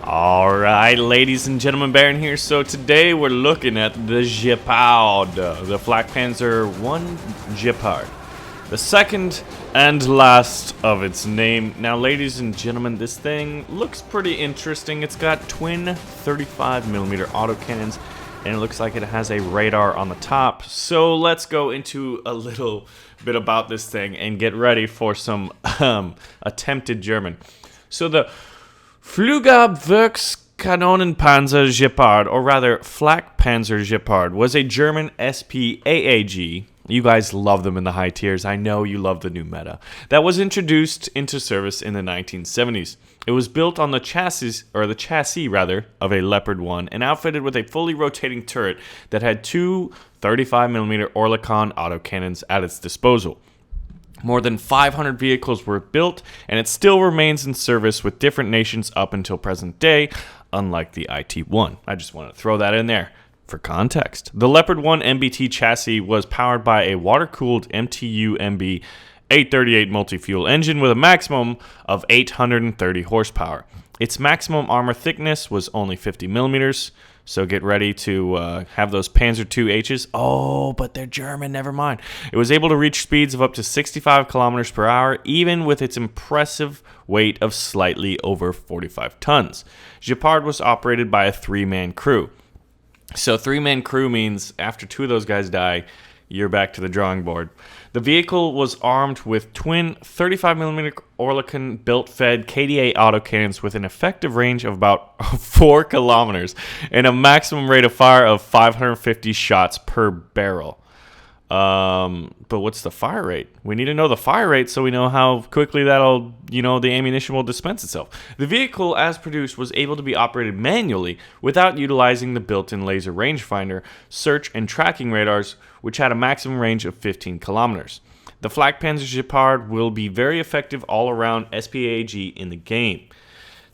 Alright, ladies and gentlemen, Baron here. So today we're looking at the GEPARD, the Flakpanzer 1 GEPARD, the second and last of its name. Now, ladies and gentlemen, this thing looks pretty interesting. It's got twin 35mm autocannons, and it looks like it has a radar on the top. So let's go into a little bit about this thing and get ready for some attempted German. So the Flugabwerkskanonenpanzer GEPARD, or rather Flakpanzer GEPARD, was a German SPAAG. You guys love them in the high tiers. I know you love the new meta. That was introduced into service in the 1970s. It was built on the chassis of a Leopard 1 and outfitted with a fully rotating turret that had two 35mm Oerlikon autocannons at its disposal. More than 500 vehicles were built, and it still remains in service with different nations up until present day, unlike the IT-1. I just want to throw that in there for context. The Leopard 1 MBT chassis was powered by a water-cooled MTU-MB 838 multi-fuel engine with a maximum of 830 horsepower. Its maximum armor thickness was only 50 millimeters, so get ready to have those Panzer IIHs. Oh, but they're German, never mind. It was able to reach speeds of up to 65 kilometers per hour, even with its impressive weight of slightly over 45 tons. GEPARD was operated by a three-man crew. So three-man crew means after two of those guys die, you're back to the drawing board. The vehicle was armed with twin 35mm Oerlikon built-fed KDA autocannons with an effective range of about 4 kilometers and a maximum rate of fire of 550 shots per barrel. But what's the fire rate? We need to know the fire rate so we know how quickly that'll, the ammunition will dispense itself. The vehicle, as produced, was able to be operated manually without utilizing the built-in laser rangefinder, search, and tracking radars, which had a maximum range of 15 kilometers. The Flakpanzer GEPARD will be very effective all-around SPAG in the game.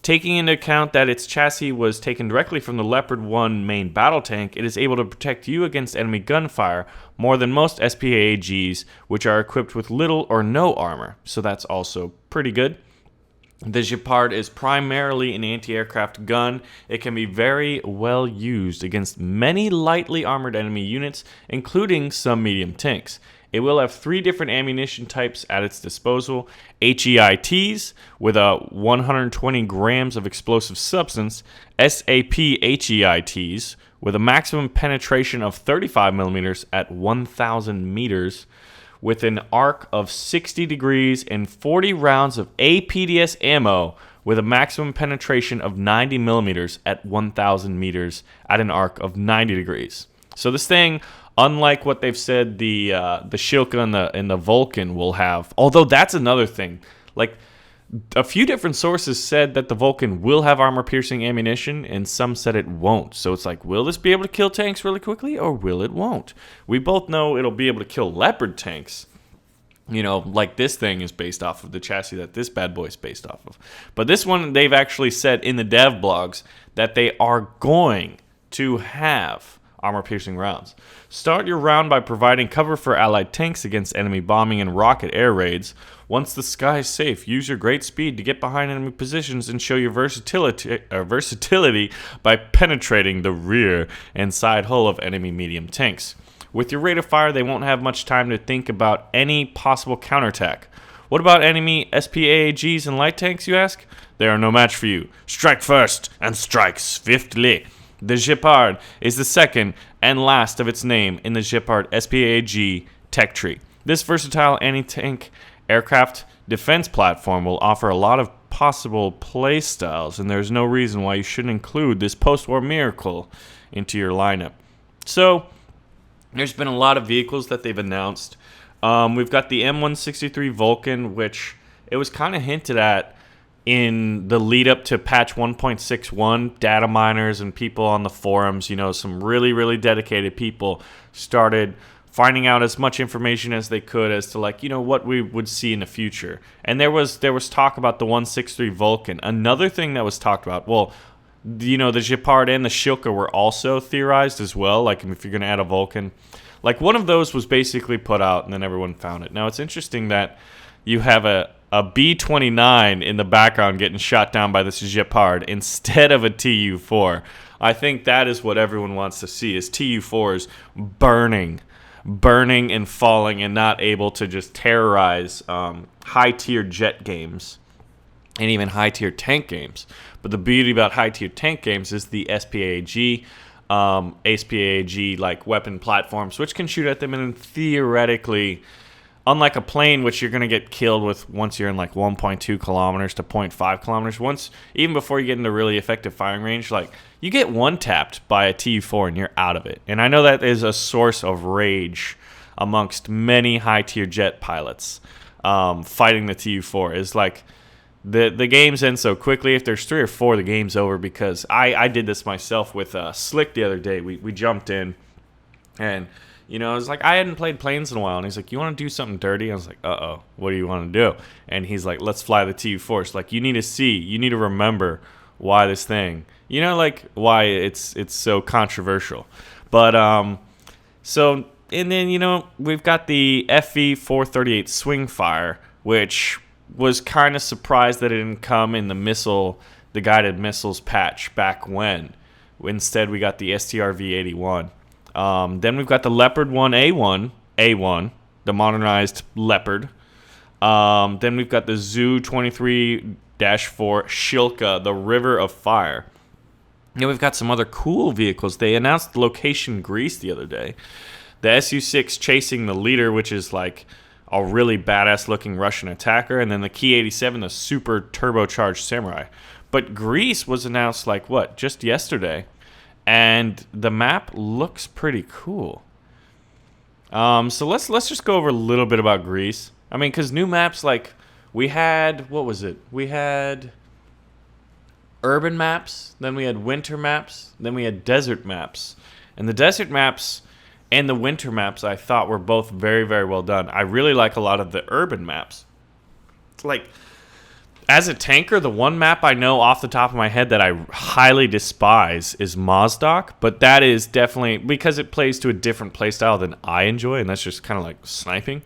Taking into account that its chassis was taken directly from the Leopard 1 main battle tank, it is able to protect you against enemy gunfire more than most SPAGs, which are equipped with little or no armor, so that's also pretty good. The GEPARD is primarily an anti-aircraft gun. It can be very well used against many lightly armored enemy units, including some medium tanks. It will have 3 different ammunition types at its disposal: HEITs with 120 grams of explosive substance, SAP HEITs with a maximum penetration of 35 millimeters at 1,000 meters, with an arc of 60 degrees and 40 rounds of APDS ammo with a maximum penetration of 90 millimeters at 1,000 meters at an arc of 90 degrees. So this thing, unlike what they've said the Schilke and the Vulcan will have, although that's another thing. Like, a few different sources said that the Vulcan will have armor-piercing ammunition, and some said it won't. So it's like, will this be able to kill tanks really quickly, or will it won't? We both know it'll be able to kill Leopard tanks. Like this thing is based off of the chassis that this bad boy is based off of. But this one, they've actually said in the dev blogs that they are going to have armor-piercing rounds. Start your round by providing cover for allied tanks against enemy bombing and rocket air raids. Once the sky is safe, use your great speed to get behind enemy positions and show your versatility by penetrating the rear and side hull of enemy medium tanks. With your rate of fire, they won't have much time to think about any possible counterattack. What about enemy SPAAGs and light tanks, you ask? They are no match for you. Strike first and strike swiftly. The GEPARD is the second and last of its name in the GEPARD SPAAG tech tree. This versatile anti-tank aircraft defense platform will offer a lot of possible play styles, and there's no reason why you shouldn't include this post-war miracle into your lineup. So, there's been a lot of vehicles that they've announced. We've got the M163 Vulcan, which it was kind of hinted at in the lead up to patch 1.61. Data miners and people on the forums, some really, really dedicated people started finding out as much information as they could as to what we would see in the future. And there was talk about the 163 Vulcan. Another thing that was talked about, the GEPARD and the Schilke were also theorized as well, like if you're going to add a Vulcan. Like one of those was basically put out and then everyone found it. Now it's interesting that you have a a B-29 in the background getting shot down by this GEPARD instead of a Tu-4. I think that is what everyone wants to see, is Tu-4s burning and falling and not able to just terrorize high-tier jet games and even high-tier tank games. But the beauty about high-tier tank games is the SPAAG, like weapon platforms, which can shoot at them, and theoretically, unlike a plane, which you're going to get killed with once you're in like 1.2 kilometers to 0.5 kilometers, even before you get into really effective firing range, like you get one-tapped by a Tu-4 and you're out of it. And I know that is a source of rage amongst many high-tier jet pilots. Fighting the Tu-4 is like the games end so quickly. If there's 3 or 4, the game's over, because I did this myself with Slick the other day. We jumped in, and you know, I was like, I hadn't played planes in a while, and he's like, you want to do something dirty? I was like, uh-oh, what do you want to do? And he's like, let's fly the Tu-4. Like, you need to remember why this thing, you know, like why it's so controversial. But so, and then, you know, we've got the FV-438 Swingfire, which was kind of surprised that it didn't come in the guided missiles patch back when. Instead, we got the STRV-81. Then we've got the Leopard 1A1, the modernized Leopard. Then we've got the Zu-23-4 Shilka, the River of Fire. Then we've got some other cool vehicles. They announced location Greece the other day. The Su-6 chasing the leader, which is like a really badass-looking Russian attacker. And then the Ki-87, the super turbocharged Samurai. But Greece was announced like, just yesterday. And the map looks pretty cool. So let's just go over a little bit about Greece. I mean, because new maps, like, we had, what was it? We had urban maps, then we had winter maps, then we had desert maps. And the desert maps and the winter maps, I thought, were both very, very well done. I really like a lot of the urban maps. It's like, as a tanker, the one map I know off the top of my head that I highly despise is Mozdok, but that is definitely because it plays to a different playstyle than I enjoy, and that's just kind of like sniping.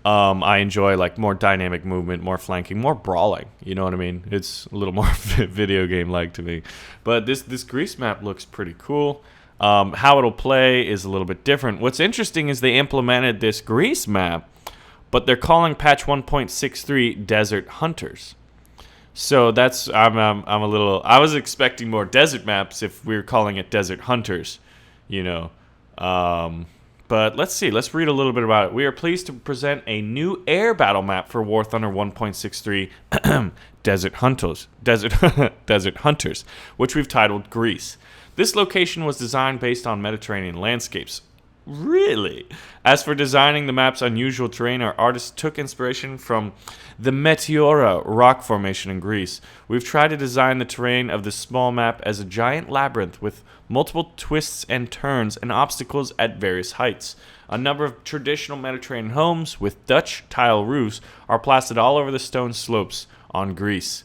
I enjoy like more dynamic movement, more flanking, more brawling. You know what I mean? It's a little more video game-like to me. But this Greece map looks pretty cool. How it'll play is a little bit different. What's interesting is they implemented this Greece map, but they're calling patch 1.63 Desert Hunters. So that's I'm a little. I was expecting more desert maps if we were calling it Desert Hunters, you know. But let's see. Let's read a little bit about it. We are pleased to present a new air battle map for War Thunder 1.63 Desert Hunters, which we've titled Greece. This location was designed based on Mediterranean landscapes. Really? As for designing the map's unusual terrain, our artists took inspiration from the Meteora rock formation in Greece. We've tried to design the terrain of this small map as a giant labyrinth with multiple twists and turns and obstacles at various heights. A number of traditional Mediterranean homes with Dutch tile roofs are plastered all over the stone slopes on Greece.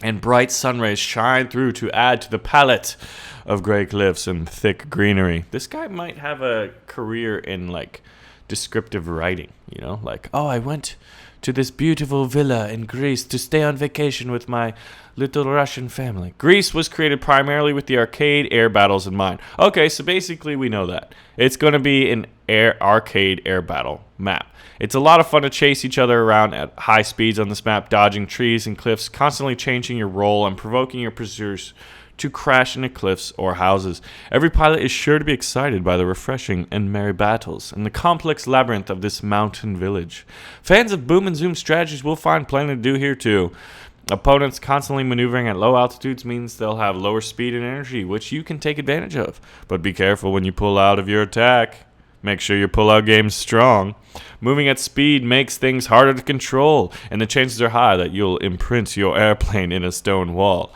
And bright sun rays shine through to add to the palette of gray cliffs and thick greenery. This guy might have a career in, like, descriptive writing, you know? Like, oh, I went to this beautiful villa in Greece to stay on vacation with my little Russian family. Greece was created primarily with the arcade air battles in mind. Okay, so basically we know that. It's going to be an arcade air battle map. It's a lot of fun to chase each other around at high speeds on this map, dodging trees and cliffs, constantly changing your role and provoking your pursuers to crash into cliffs or houses. Every pilot is sure to be excited by the refreshing and merry battles and the complex labyrinth of this mountain village. Fans of boom and zoom strategies will find plenty to do here too. Opponents constantly maneuvering at low altitudes means they'll have lower speed and energy, which you can take advantage of. But be careful when you pull out of your attack. Make sure your pull-out game's strong. Moving at speed makes things harder to control, and the chances are high that you'll imprint your airplane in a stone wall.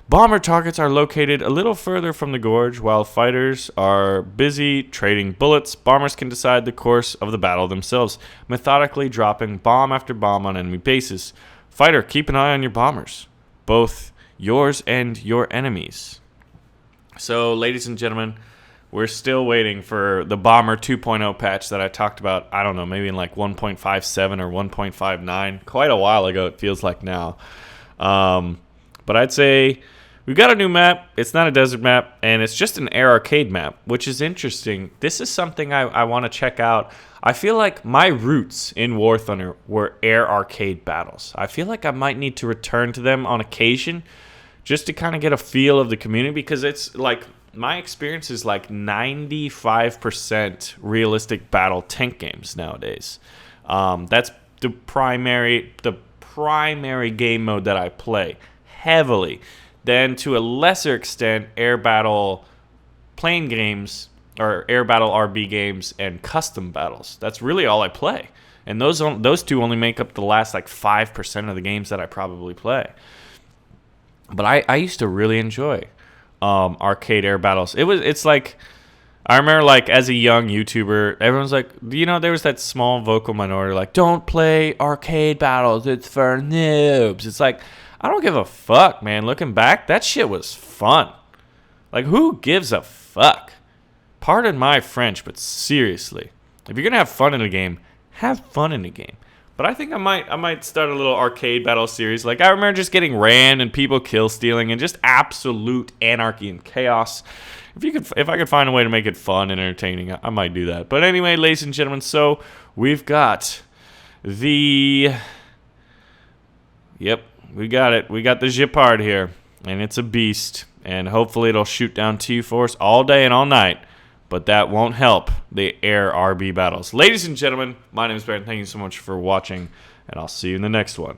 Bomber targets are located a little further from the gorge. While fighters are busy trading bullets, bombers can decide the course of the battle themselves, methodically dropping bomb after bomb on enemy bases. Fighter, keep an eye on your bombers, both yours and your enemies. So, ladies and gentlemen, We're still waiting for the Bomber 2.0 patch that I talked about, I don't know, maybe in like 1.57 or 1.59. Quite a while ago, it feels like now. But I'd say we've got a new map. It's not a desert map, and it's just an air arcade map, which is interesting. This is something I want to check out. I feel like my roots in War Thunder were air arcade battles. I feel like I might need to return to them on occasion just to kind of get a feel of the community, because it's like my experience is like 95% realistic battle tank games nowadays. That's the primary game mode that I play heavily. Then to a lesser extent, air battle plane games or air battle RB games and custom battles. That's really all I play. And those two only make up the last like 5% of the games that I probably play. But I used to really enjoy arcade air battles. It's like, I remember like as a young YouTuber, everyone's like, you know, there was that small vocal minority like, don't play arcade battles, it's for noobs. It's like, I don't give a fuck, man. Looking back, that shit was fun. Like, who gives a fuck? Pardon my French, but seriously, if you're gonna have fun in a game, have fun in a game. But I think I might start a little arcade battle series. Like, I remember just getting ran and people kill stealing and just absolute anarchy and chaos. If I could find a way to make it fun and entertaining, I might do that. But anyway, ladies and gentlemen, so we've got the... Yep, we got it. We got the GEPARD here, and it's a beast. And hopefully it'll shoot down Tu-4's all day and all night. But that won't help the air RB battles. Ladies and gentlemen, my name is Baron. Thank you so much for watching, and I'll see you in the next one.